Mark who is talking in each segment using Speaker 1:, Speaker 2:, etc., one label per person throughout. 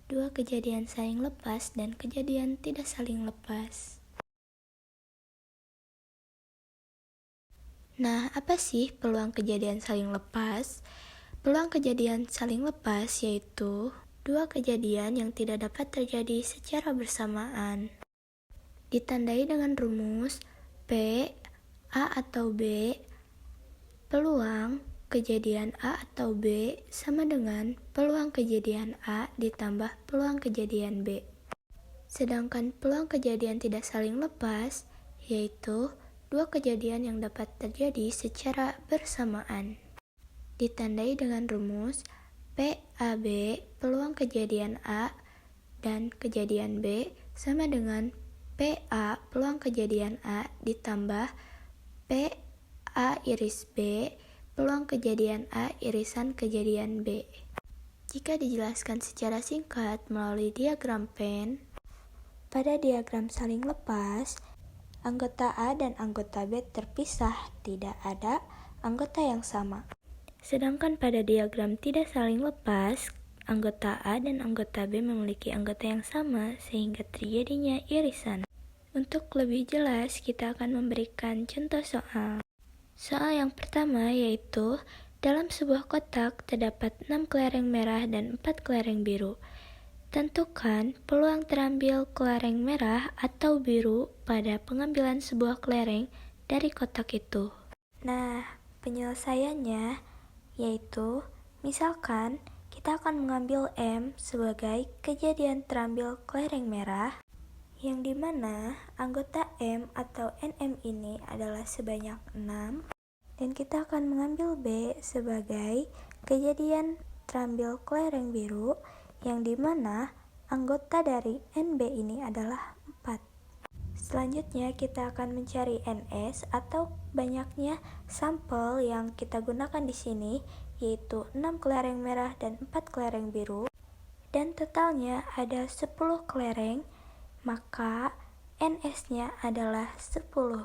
Speaker 1: Dua kejadian saling lepas dan kejadian tidak saling lepas. Nah, apa sih peluang kejadian saling lepas? Peluang kejadian saling lepas yaitu dua kejadian yang tidak dapat terjadi secara bersamaan. Ditandai dengan rumus P, A atau B, peluang kejadian A atau B sama dengan peluang kejadian A ditambah peluang kejadian B. Sedangkan peluang kejadian tidak saling lepas yaitu dua kejadian yang dapat terjadi secara bersamaan. Ditandai dengan rumus PAB, peluang kejadian A dan kejadian B sama dengan PA, peluang kejadian A ditambah PA iris B, peluang kejadian A irisan kejadian B. Jika dijelaskan secara singkat melalui diagram Venn, pada diagram saling lepas, anggota A dan anggota B terpisah, tidak ada anggota yang sama. Sedangkan pada diagram tidak saling lepas, anggota A dan anggota B memiliki anggota yang sama sehingga terjadinya irisan. Untuk lebih jelas, kita akan memberikan contoh soal. Soal yang pertama yaitu, dalam sebuah kotak terdapat 6 kelereng merah dan 4 kelereng biru. Tentukan peluang terambil kelereng merah atau biru pada pengambilan sebuah kelereng dari kotak itu. Nah, penyelesaiannya yaitu, misalkan kita akan mengambil M sebagai kejadian terambil kelereng merah, yang dimana anggota M atau NM ini adalah sebanyak 6, dan kita akan mengambil B sebagai kejadian terambil kelereng biru, yang dimana anggota dari NB ini adalah 4. Selanjutnya kita akan mencari NS atau banyaknya sampel yang kita gunakan di sini, yaitu 6 kelereng merah dan 4 kelereng biru, dan totalnya ada 10 kelereng, maka NS-nya adalah 10.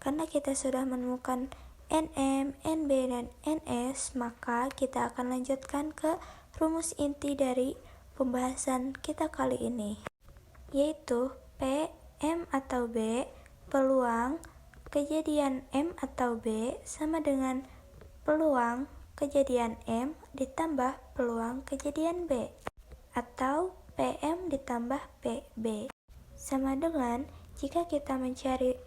Speaker 1: Karena kita sudah menemukan NM, NB, dan NS, maka kita akan lanjutkan ke rumus inti dari pembahasan kita kali ini, yaitu P, M atau B, peluang kejadian M atau B sama dengan peluang kejadian M ditambah peluang kejadian B, atau PM ditambah PB. Sama dengan jika kita mencari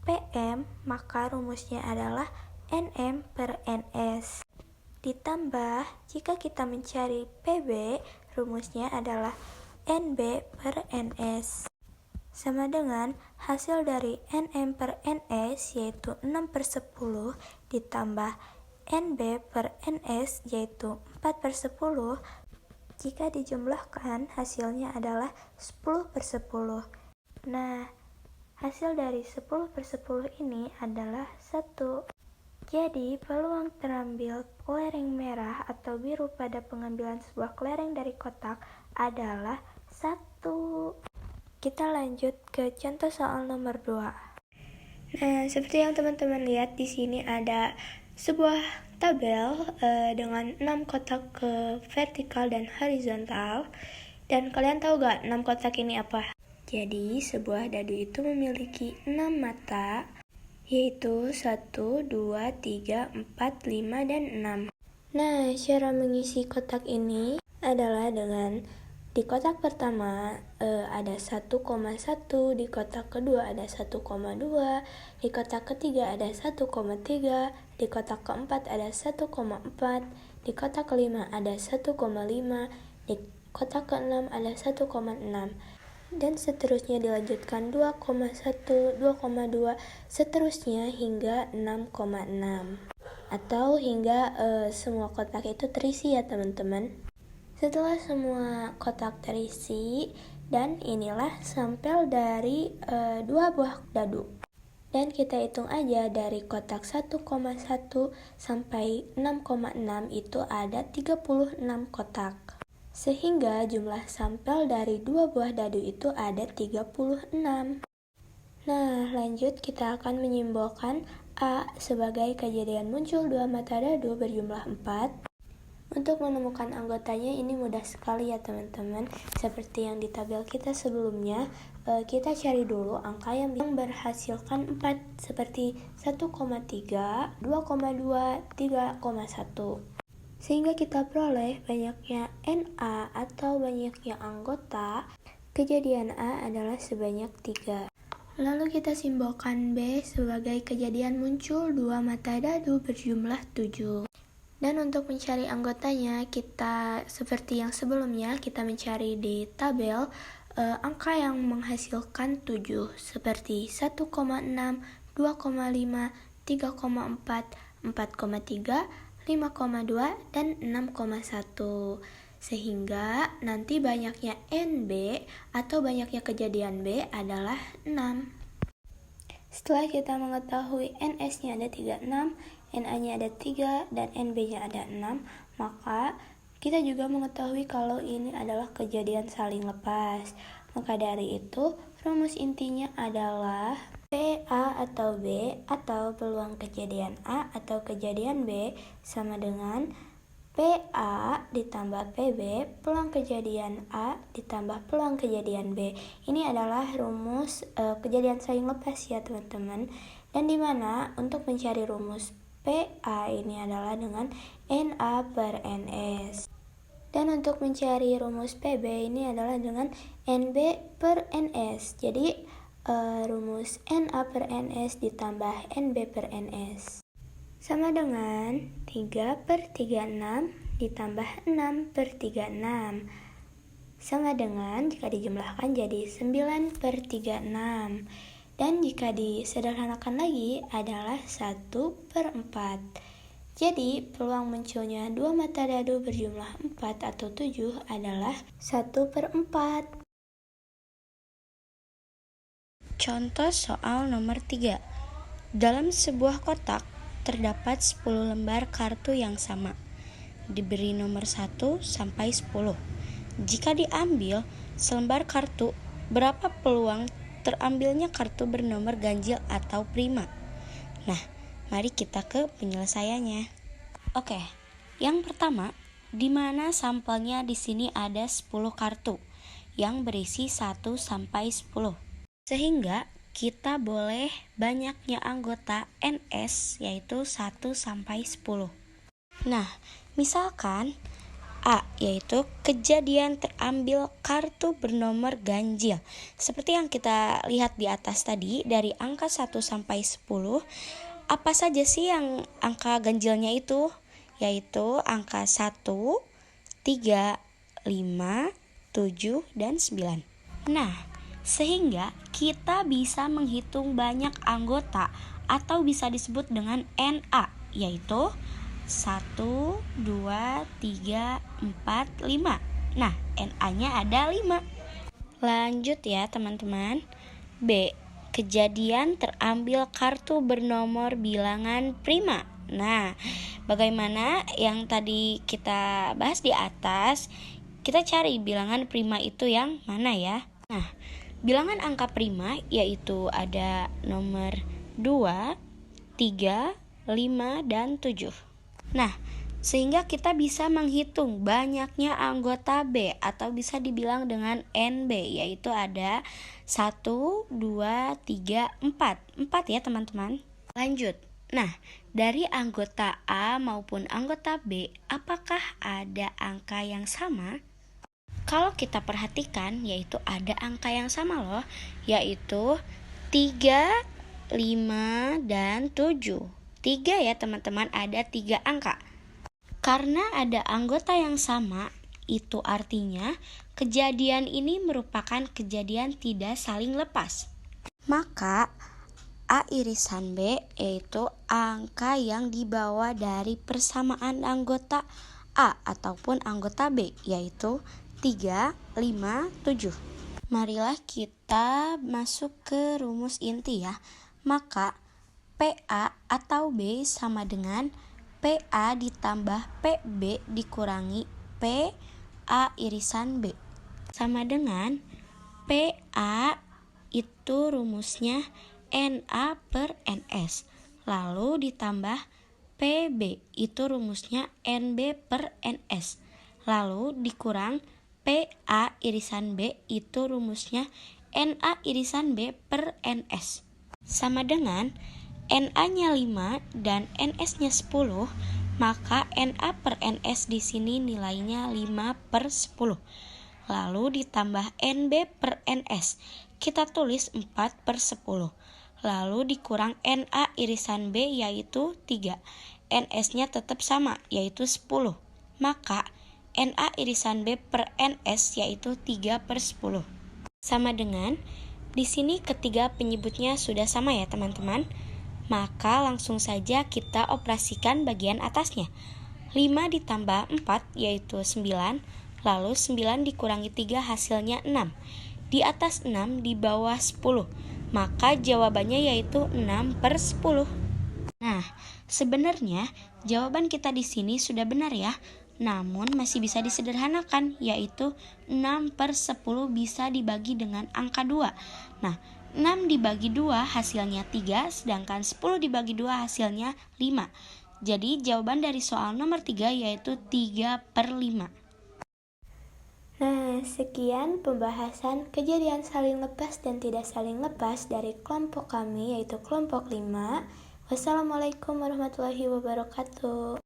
Speaker 1: PM, maka rumusnya adalah NM per NS. Ditambah jika kita mencari PB, rumusnya adalah NB per NS. Sama dengan hasil dari NM per NS yaitu 6/10 ditambah NB per NS yaitu 4/10. Jika dijumlahkan hasilnya adalah 10/10. Nah, hasil dari 10/10 ini adalah 1. Jadi, peluang terambil kelereng merah atau biru pada pengambilan sebuah kelereng dari kotak adalah 1. Kita lanjut ke contoh soal nomor 2. Nah, seperti yang teman-teman lihat di sini ada sebuah tabel dengan 6 kotak ke vertikal dan horizontal. Dan kalian tahu gak 6 kotak ini apa? Jadi, sebuah dadu itu memiliki 6 mata, yaitu 1, 2, 3, 4, 5, dan 6. Nah, cara mengisi kotak ini adalah dengan di kotak pertama ada 1,1, di kotak kedua ada 1,2, di kotak ketiga ada 1,3, di kotak keempat ada 1,4, di kotak kelima ada 1,5, di kotak keenam ada 1,6, dan seterusnya dilanjutkan 2,1, 2,2, seterusnya hingga 6,6, atau hingga semua kotak itu terisi ya teman-teman. Setelah semua kotak terisi, dan inilah sampel dari 2 buah dadu. Dan kita hitung aja dari kotak 1,1 sampai 6,6 itu ada 36 kotak. Sehingga jumlah sampel dari 2 buah dadu itu ada 36. Nah, lanjut kita akan menyimbolkan A sebagai kejadian muncul 2 mata dadu berjumlah 4. Untuk menemukan anggotanya ini mudah sekali ya teman-teman. Seperti yang di tabel kita sebelumnya, kita cari dulu angka yang berhasilkan 4 seperti 1,3, 2,2, 3,1. Sehingga kita peroleh banyaknya NA atau banyaknya anggota. Kejadian A adalah sebanyak 3. Lalu kita simbolkan B sebagai kejadian muncul 2 mata dadu berjumlah 7. Dan untuk mencari anggotanya, kita seperti yang sebelumnya, kita mencari di tabel angka yang menghasilkan 7 seperti 1,6, 2,5, 3,4, 4,3, 5,2, dan 6,1. Sehingga nanti banyaknya NB atau banyaknya kejadian B adalah 6. Setelah kita mengetahui NS-nya ada 36, NA-nya ada 3, dan NB-nya ada 6, maka kita juga mengetahui kalau ini adalah kejadian saling lepas. Maka dari itu, rumus intinya adalah PA atau B atau peluang kejadian A atau kejadian B sama dengan PA ditambah PB peluang kejadian A ditambah peluang kejadian B. Ini adalah rumus kejadian saling lepas ya teman-teman. Dan dimana untuk mencari rumus PA ini adalah dengan NA per NS. Dan untuk mencari rumus PB ini adalah dengan NB per NS. Jadi rumus NA per NS ditambah NB per NS sama dengan 3 per 36 ditambah 6 per 36 sama dengan jika dijumlahkan jadi 9 per 36. Dan jika disederhanakan lagi adalah 1 per 4. Jadi peluang munculnya 2 mata dadu berjumlah 4 atau 7 adalah 1 per 4.
Speaker 2: Contoh soal nomor 3. Dalam sebuah kotak terdapat 10 lembar kartu yang sama, diberi nomor 1 sampai 10. Jika diambil selembar kartu, berapa peluang terambilnya kartu bernomor ganjil atau prima? Nah, mari kita ke penyelesaiannya. Oke, yang pertama, di mana sampelnya di sini ada 10 kartu yang berisi 1 sampai 10. Sehingga kita boleh banyaknya anggota NS yaitu 1 sampai 10. Nah, misalkan A yaitu kejadian terambil kartu bernomor ganjil. Seperti yang kita lihat di atas tadi, dari angka 1 sampai 10, apa saja sih yang angka ganjilnya itu? Yaitu angka 1, 3, 5, 7, dan 9. Nah, sehingga kita bisa menghitung banyak anggota atau bisa disebut dengan NA, yaitu 1, 2, 3, 4, 5. Nah, NA-nya ada 5. Lanjut ya teman-teman. B. Kejadian terambil kartu bernomor bilangan prima. Nah, bagaimana yang tadi kita bahas di atas, kita cari bilangan prima itu yang mana ya? Nah, bilangan angka prima yaitu ada nomor 2, 3, 5, dan 7. Nah, sehingga kita bisa menghitung banyaknya anggota B atau bisa dibilang dengan NB, yaitu ada 1, 2, 3, 4. 4 ya teman-teman. Lanjut. Nah, dari anggota A maupun anggota B, apakah ada angka yang sama? Kalau kita perhatikan, yaitu ada angka yang sama loh, yaitu 3, 5, dan 7. 3 ya teman-teman, ada 3 angka. Karena ada anggota yang sama, itu artinya kejadian ini merupakan kejadian tidak saling lepas. Maka A irisan B yaitu angka yang dibawa dari persamaan anggota A ataupun anggota B, yaitu 3, 5, 7. Marilah kita masuk ke rumus inti ya. Maka PA atau B sama dengan PA ditambah PB dikurangi PA irisan B. Sama dengan PA itu rumusnya NA per NS. Lalu ditambah PB itu rumusnya NB per NS. Lalu dikurang PA irisan B itu rumusnya NA irisan B per NS. Sama dengan NA-nya 5 dan NS-nya 10, maka NA per NS di sini nilainya 5 per 10. Lalu ditambah NB per NS, kita tulis 4 per 10. Lalu dikurang NA irisan B yaitu 3. NS-nya tetap sama yaitu 10. Maka NA irisan B per NS yaitu 3 per 10. Sama dengan, di sini ketiga penyebutnya sudah sama ya teman-teman. Maka langsung saja kita operasikan bagian atasnya. 5 ditambah 4 yaitu 9, lalu 9 dikurangi 3 hasilnya 6. Di atas 6 di bawah 10, maka jawabannya yaitu 6 per 10. Nah, sebenarnya jawaban kita di sini sudah benar ya. Namun masih bisa disederhanakan, yaitu 6 per 10 bisa dibagi dengan angka 2. Nah, 6 dibagi 2 hasilnya 3, sedangkan 10 dibagi 2 hasilnya 5. Jadi jawaban dari soal nomor 3 yaitu 3 per 5.
Speaker 1: Nah, sekian pembahasan kejadian saling lepas dan tidak saling lepas dari kelompok kami, yaitu kelompok 5. Wassalamualaikum warahmatullahi wabarakatuh.